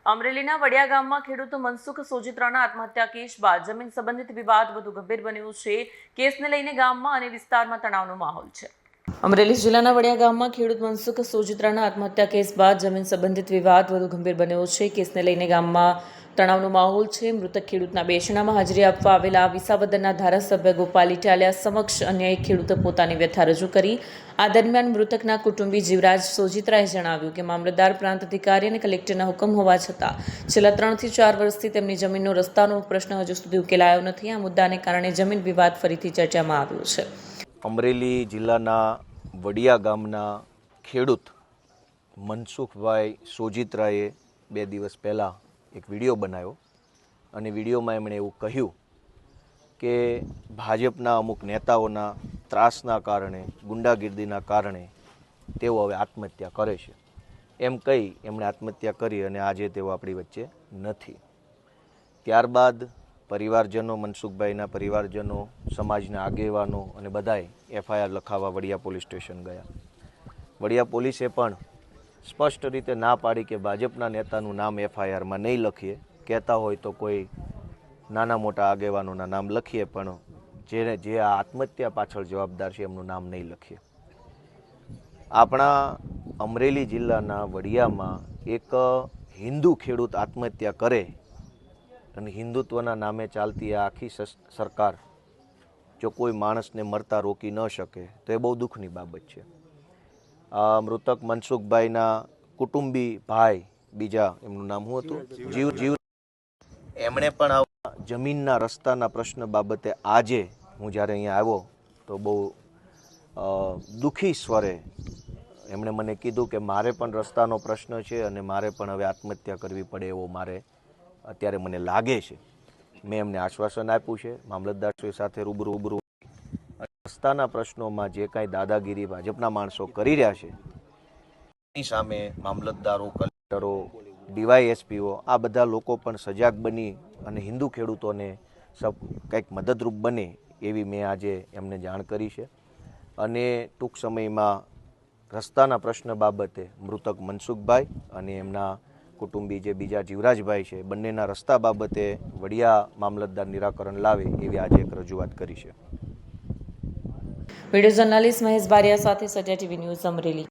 અમરેલીના વડિયા ગામમાં ખેડૂત મનસુખ સોજિત્રાના આત્મહત્યા કેસ બાદ જમીન સંબંધિત વિવાદ વધુ ગંભીર બન્યો છે. કેસને લઈને ગામમાં અને વિસ્તારમાં તણાવનો માહોલ છે. અમરેલી જિલ્લાના વડિયા ગામમાં ખેડૂત મનસુખ સોજિત્રાના આત્મહત્યા કેસ બાદ જમીન સંબંધિત વિવાદ વધુ ગંભીર બન્યો છે. કેસને લઈને ગામમાં તણાવનો માહોલ છે. મૃતક ખેડૂતના બેસણામાં હાજરી આપવા આવેલા વિસાવદરના ધારાસભ્ય ગોપાલ ઇટાલિયા સમક્ષ અન્ય એક ખેડૂતે પોતાની વ્યથા રજૂ કરી. આ દરમિયાન મૃતકના કુટુંબી જીવરાજ સોજિત્રાએ જણાવ્યું કે મામલતદાર, પ્રાંત અધિકારી અને કલેક્ટરના હુકમ હોવા છતાં છેલ્લા 3 થી 4 વર્ષથી તેમની જમીનનો રસ્તાનો પ્રશ્ન હજુ સુધી ઉકેલાયો નથી. આ મુદ્દાને કારણે જમીન વિવાદ ફરીથી ચર્ચામાં આવ્યો છે. અમરેલી જિલ્લાના વડિયા ગામના ખેડૂત મનસુખભાઈ સોજિત્રાએ 2 દિવસ પહેલાં એક વિડીયો બનાવ્યો અને વિડીયોમાં એમણે એવું કહ્યું કે ભાજપના અમુક નેતાઓના ત્રાસના કારણે, ગુંડાગીર્દીના કારણે તેઓ હવે આત્મહત્યા કરે છે. એમ કહી એમણે આત્મહત્યા કરી અને આજે તેઓ આપણી વચ્ચે નથી. ત્યારબાદ પરિવારજનો, મનસુખભાઈના પરિવારજનો, સમાજના આગેવાનો અને બધાએ એફઆઈઆર લખાવવા વડિયા પોલીસ સ્ટેશન ગયા. વડિયા પોલીસે પણ સ્પષ્ટ રીતે ના પાડી કે ભાજપના નેતાનું નામ એફઆઈઆરમાં નહીં લખીએ. કહેતા હોય તો કોઈ નાના મોટા આગેવાનોના નામ લખીએ, પણ જે આ આત્મહત્યા પાછળ જવાબદાર છે એમનું નામ નહીં લખીએ. આપણા અમરેલી જિલ્લાના વડિયામાં એક હિન્દુ ખેડૂત આત્મહત્યા કરે અને હિન્દુત્વના નામે ચાલતી આ આખી સરકાર જો કોઈ માણસને મરતા રોકી ન શકે તો એ બહુ દુઃખની બાબત છે. મૃતક મનસુખભાઈના કુટુંબી ભાઈ, બીજા એમનું નામ શું હતું, જીવ, એમણે પણ આ જમીનના રસ્તાના પ્રશ્ન બાબતે આજે હું જ્યારે અહીંયા આવ્યો તો બહુ દુઃખી સ્વરે એમણે મને કીધું કે મારે પણ રસ્તાનો પ્રશ્ન છે અને મારે પણ હવે આત્મહત્યા કરવી પડે એવો મારે અત્યારે મને લાગે છે. મેં એમને આશ્વાસન આપ્યું છે મામલતદારશ્રી સાથે રૂબરૂ રસ્તાના પ્રશ્નોમાં જે કાંઈ દાદાગીરી ભાજપના માણસો કરી રહ્યા છે એની સામે મામલતદારો, કલેક્ટરો, ડીવાયએસપીઓ આ બધા લોકો પણ સજાગ બની અને હિન્દુ ખેડૂતોને કંઈક મદદરૂપ બને એવી મેં આજે એમને જાણ કરી છે. અને ટૂંક સમયમાં રસ્તાના પ્રશ્ન બાબતે મૃતક મનસુખભાઈ અને એમના કુટુંબી જે બીજા જીવરાજભાઈ છે, બંનેના રસ્તા બાબતે વડિયા મામલતદાર નિરાકરણ લાવે એવી આજે એક રજૂઆત કરી છે. વિડીયો જર્નલિસ્ટ મહેશ બારિયા સાથે સત્યા ટીવી ન્યૂઝ, અમરેલી.